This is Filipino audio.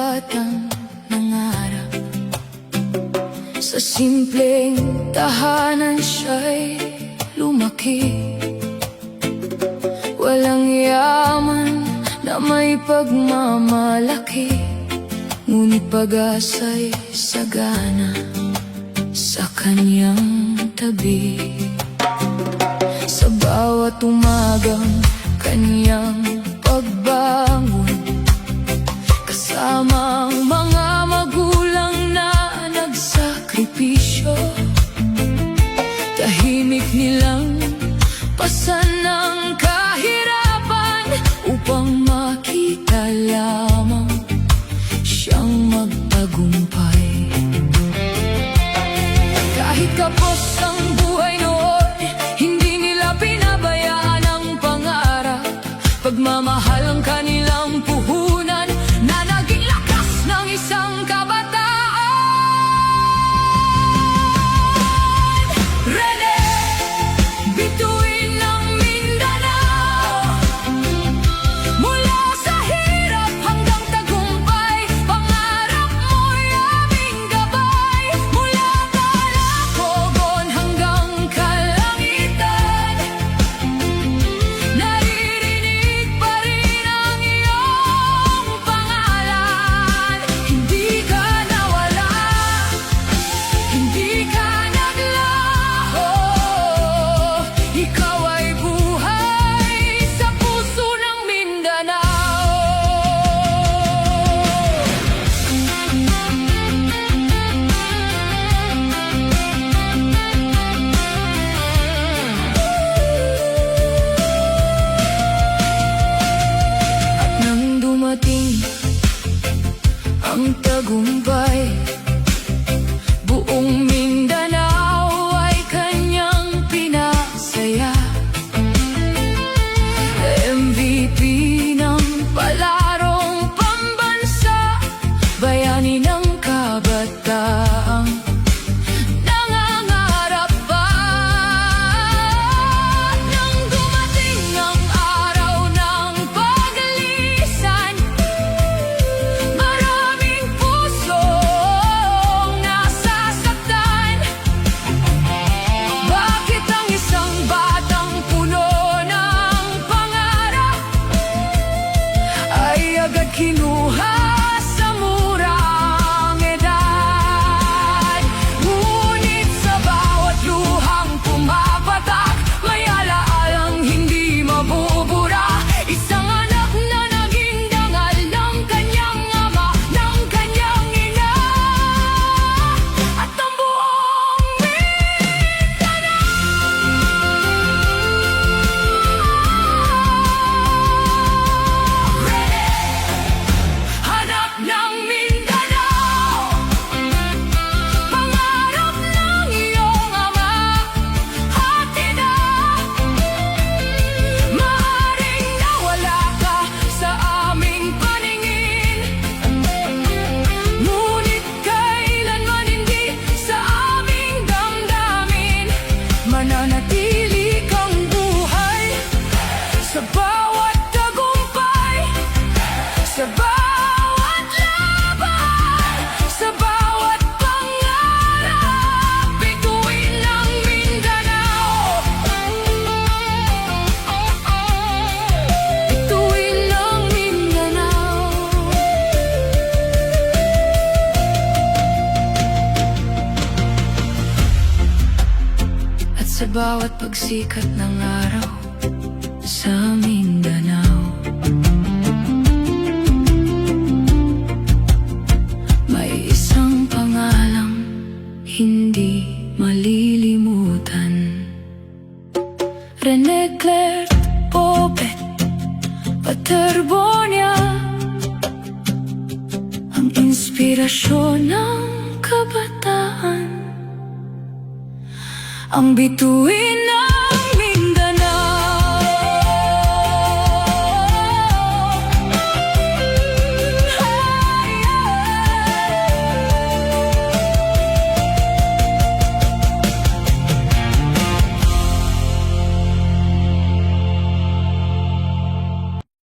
batang nangarap sa simpleng tahanan siya'y lumaki. Walang yaman na may pagmamalaki, ngunit pag-asa'y sagana sa kanyang tabi. Sa bawat umagang kanyang pagbangon, kasama ang mga magulang na nagsakripisyo, tahimik nilang pasan ng kahirapan upang makita lamang siyang magtagumpay. Kahit kapos ang buhay noon, hindi nila pinabayaan ang pangarap. Pagmamahal ang kanilang puhunan na naging lakas ng isang kabataan. Rene, bituin ng Mindanao, mula sa hirap hanggang tagumpay, pangarap mo'y aming gabay. Mula Calacogon hanggang kalangitan, naririnig pa rin ang iyong pangalan. Hindi ka nawala, hindi ka naglaho, ikaw ay buhay sa puso ng Mindanao. At nang dumating ang tagumpay, buong Mindanao ay kanyang pinasaya. MVP ng palarong pambansa, bayani ng kabataang nangangarap pa. Nang dumating ang araw ng pag-alisan, maraming pusong nasasaktan. Bakit ang isang batang puno ng pangarap ay agad kinuha sa murang edad? Ngunit sa bawat luhang pumapatak, may alaalang hindi mabubura. Isang anak na naging dangal ng kanyang ama, ng kanyang ina, at ang buong Mindanao. Hanap ng Mindanao, pangarap ng iyong ama, hatid na. Maaaring nawala ka sa aming paningin, ngunit kailanman hindi sa aming damdamin. Mananatili kang buhay sa bawat tagumpay, sa bawat laban, sa bawat pangarap. Bituin ng Mindanao, bituin ng Mindanao. At sa bawat pagsikat ng araw sa Mindanao, may isang pangalang hindi malilimutan. Rene Claire Pobet Paterbonia, ang inspirasyon ng kabataan, ang bituin na